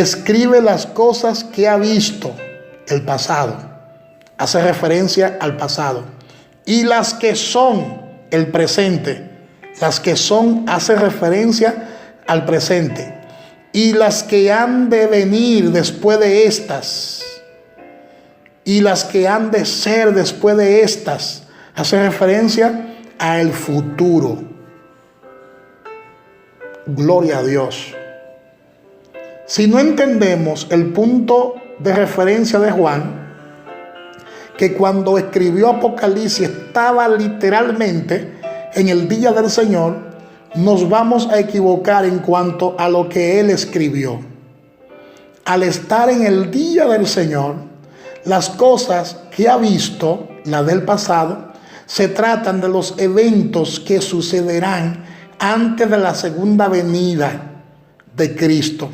escribe las cosas que ha visto, el pasado, hace referencia al pasado, y las que son, el presente, las que son hace referencia al presente, y las que han de venir después de estas, y las que han de ser después de estas, hace referencia al futuro. Gloria a Dios. Si no entendemos el punto de referencia de Juan, que cuando escribió Apocalipsis estaba literalmente en el día del Señor, nos vamos a equivocar en cuanto a lo que él escribió. Al estar en el día del Señor, las cosas que ha visto, la del pasado, se tratan de los eventos que sucederán antes de la segunda venida de Cristo.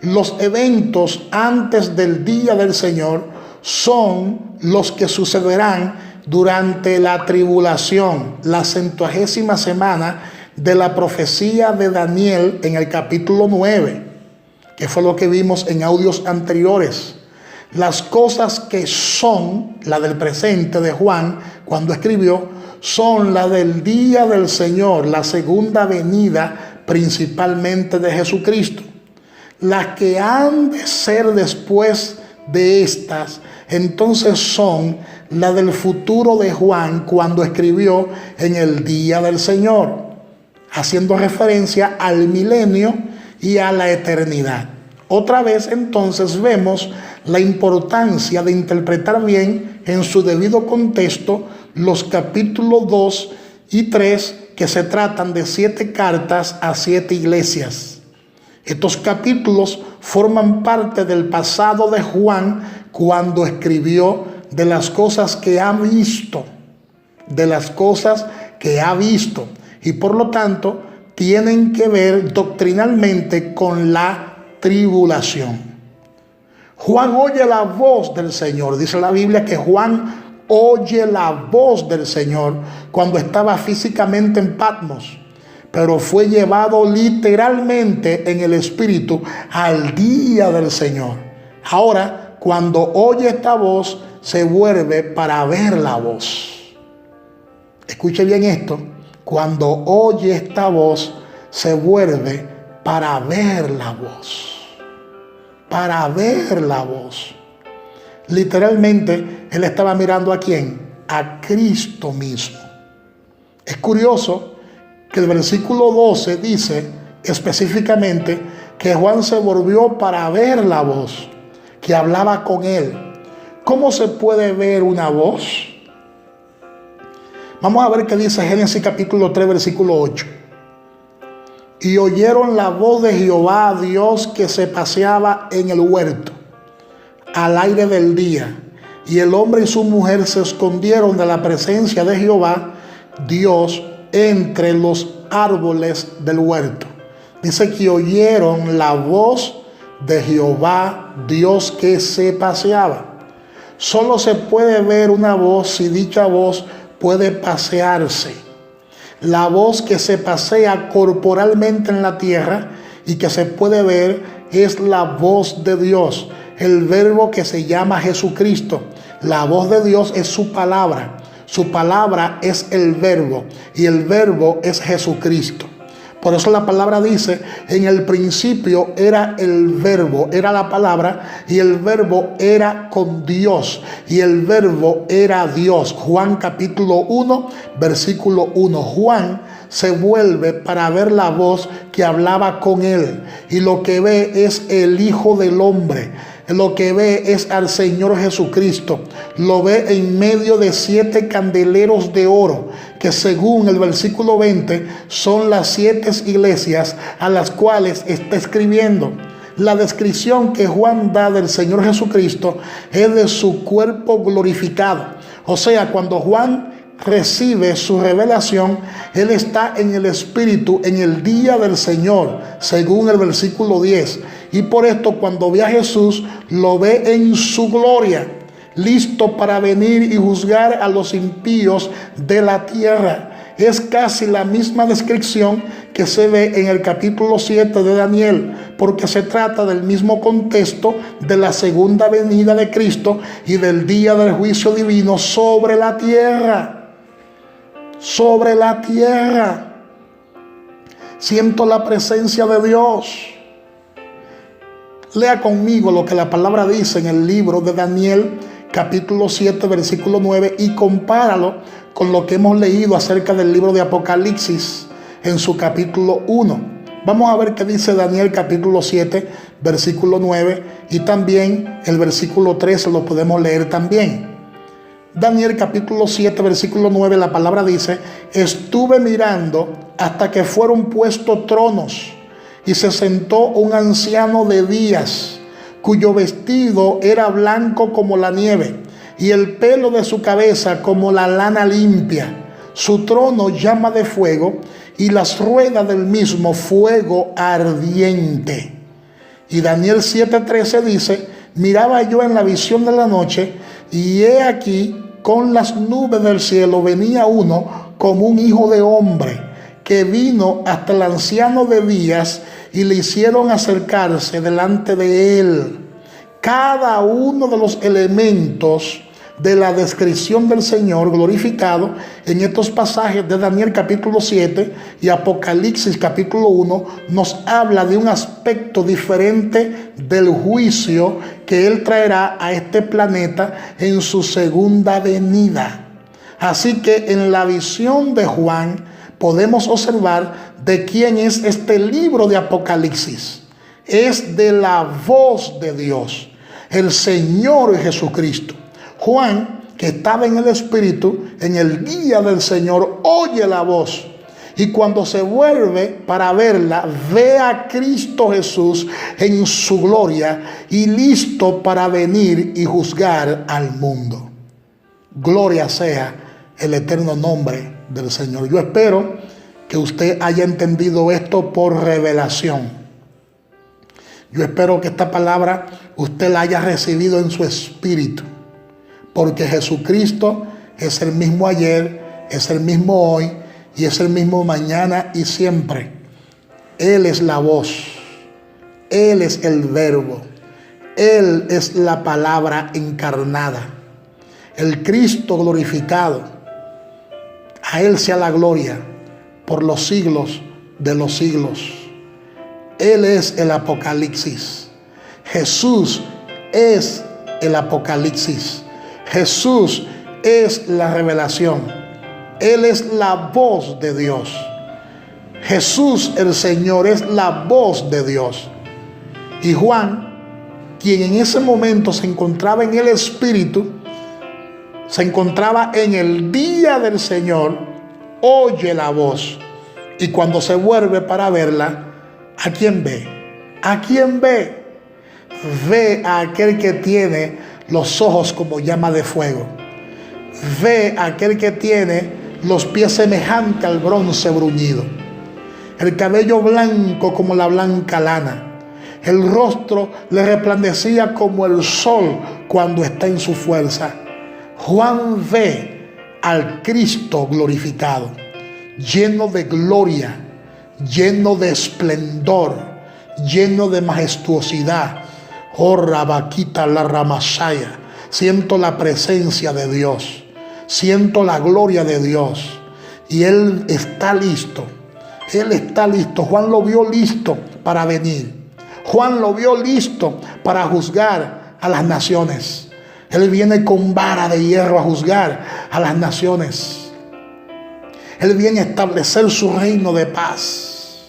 Los eventos antes del día del Señor son los que sucederán durante la tribulación, la 70ª semana de la profecía de Daniel en el capítulo 9, que fue lo que vimos en audios anteriores. Las cosas que son, la del presente de Juan, cuando escribió, son la del día del Señor, la segunda venida principalmente de Jesucristo. Las que han de ser después de estas, entonces son la del futuro de Juan cuando escribió en el día del Señor, haciendo referencia al milenio y a la eternidad. Otra vez entonces vemos la importancia de interpretar bien en su debido contexto los capítulos 2 y 3 que se tratan de 7 cartas a 7 iglesias. Estos capítulos forman parte del pasado de Juan cuando escribió de las cosas que ha visto, y por lo tanto tienen que ver doctrinalmente con la tribulación. Juan oye la voz del Señor. Dice la Biblia que Juan oye la voz del Señor cuando estaba físicamente en Patmos, pero fue llevado literalmente en el Espíritu al día del Señor. Ahora, cuando oye esta voz, se vuelve para ver la voz. Escuche bien esto. Cuando oye esta voz, se vuelve para ver la voz. Para ver la voz. Literalmente, él estaba mirando ¿a quién? A Cristo mismo. Es curioso que el versículo 12 dice específicamente que Juan se volvió para ver la voz que hablaba con él. ¿Cómo se puede ver una voz? Vamos a ver qué dice Génesis capítulo 3, versículo 8. Y oyeron la voz de Jehová, Dios, que se paseaba en el huerto al aire del día. Y el hombre y su mujer se escondieron de la presencia de Jehová, Dios, entre los árboles del huerto. Dice que oyeron la voz de Jehová, Dios, que se paseaba. Solo se puede ver una voz si dicha voz puede pasearse. La voz que se pasea corporalmente en la tierra y que se puede ver es la voz de Dios, el verbo que se llama Jesucristo. La voz de Dios es su palabra. Su palabra es el verbo y el verbo es Jesucristo. Por eso la palabra dice, en el principio era el verbo, era la palabra, y el verbo era con Dios, y el verbo era Dios. Juan capítulo 1, versículo 1. Juan se vuelve para ver la voz que hablaba con él, y lo que ve es el Hijo del Hombre. Lo que ve es al Señor Jesucristo. Lo ve en medio de 7 candeleros de oro, que según el versículo 20 son las 7 iglesias a las cuales está escribiendo. La descripción que Juan da del Señor Jesucristo es de su cuerpo glorificado. O sea, cuando Juan recibe su revelación, él está en el Espíritu en el día del Señor, según el versículo 10. Y por esto, cuando ve a Jesús, lo ve en su gloria, listo para venir y juzgar a los impíos de la tierra. Es casi la misma descripción que se ve en el capítulo 7 de Daniel, porque se trata del mismo contexto de la segunda venida de Cristo y del día del juicio divino sobre la tierra. Sobre la tierra. Siento la presencia de Dios. Lea conmigo lo que la palabra dice en el libro de Daniel, capítulo 7, versículo 9, y compáralo con lo que hemos leído acerca del libro de Apocalipsis en su capítulo 1. Vamos a ver qué dice Daniel capítulo 7, versículo 9, y también el versículo 13 lo podemos leer también. Daniel capítulo 7, versículo 9, la palabra dice: estuve mirando hasta que fueron puestos tronos, y se sentó un anciano de días, cuyo vestido era blanco como la nieve, y el pelo de su cabeza como la lana limpia. Su trono llama de fuego, y las ruedas del mismo fuego ardiente. Y Daniel 7:13 dice: miraba yo en la visión de la noche, y he aquí, con las nubes del cielo venía uno como un hijo de hombre, que vino hasta el anciano de días, y le hicieron acercarse delante de él. Cada uno de los elementos de la descripción del Señor glorificado en estos pasajes de Daniel capítulo 7 y Apocalipsis capítulo 1 nos habla de un aspecto diferente del juicio que Él traerá a este planeta en su segunda venida. Así que en la visión de Juan podemos observar de quién es este libro de Apocalipsis. Es de la voz de Dios, el Señor Jesucristo. Juan, que estaba en el Espíritu en el día del Señor, oye la voz, y cuando se vuelve para verla, ve a Cristo Jesús en su gloria y listo para venir y juzgar al mundo. Gloria sea el eterno nombre del Señor. Yo espero que usted haya entendido esto por revelación. Yo espero que esta palabra usted la haya recibido en su espíritu, porque Jesucristo es el mismo ayer, es el mismo hoy y es el mismo mañana y siempre. Él es la voz, Él es el verbo, Él es la palabra encarnada, el Cristo glorificado. A Él sea la gloria por los siglos de los siglos. Él es el Apocalipsis. Jesús es el Apocalipsis. Jesús es la revelación. Él es la voz de Dios. Jesús el Señor es la voz de Dios. Y Juan, quien en ese momento se encontraba en el Espíritu, se encontraba en el día del Señor, oye la voz. Y cuando se vuelve para verla, ¿a quién ve? ¿A quién ve? Ve a aquel que tiene los ojos como llama de fuego. Ve a aquel que tiene los pies semejantes al bronce bruñido, el cabello blanco como la blanca lana, el rostro le resplandecía como el sol cuando está en su fuerza. Juan ve al Cristo glorificado, lleno de gloria, lleno de esplendor, lleno de majestuosidad. Oh, Rabaquita la Ramasaya. Siento la presencia de Dios, siento la gloria de Dios, y Él está listo. Él está listo. Juan lo vio listo para venir. Juan lo vio listo para juzgar a las naciones. Él viene con vara de hierro a juzgar a las naciones. Él viene a establecer su reino de paz.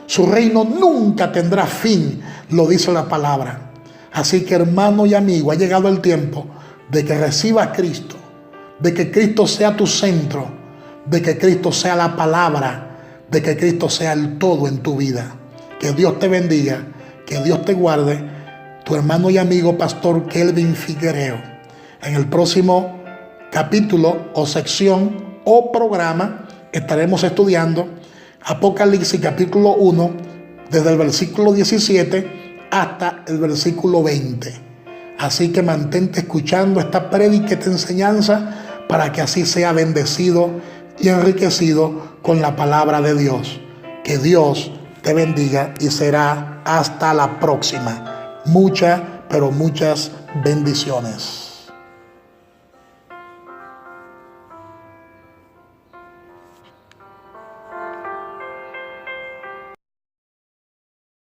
Su reino nunca tendrá fin, lo dice la palabra. Así que, hermano y amigo, ha llegado el tiempo de que recibas a Cristo, de que Cristo sea tu centro, de que Cristo sea la palabra, de que Cristo sea el todo en tu vida. Que Dios te bendiga, que Dios te guarde. Tu hermano y amigo pastor Kelvin Figuereo. En el próximo capítulo o sección o programa estaremos estudiando Apocalipsis capítulo 1 desde el versículo 17 hasta el versículo 20. Así que mantente escuchando esta prédica, esta enseñanza, para que así sea bendecido y enriquecido con la palabra de Dios. Que Dios te bendiga y será hasta la próxima. Muchas, pero muchas bendiciones.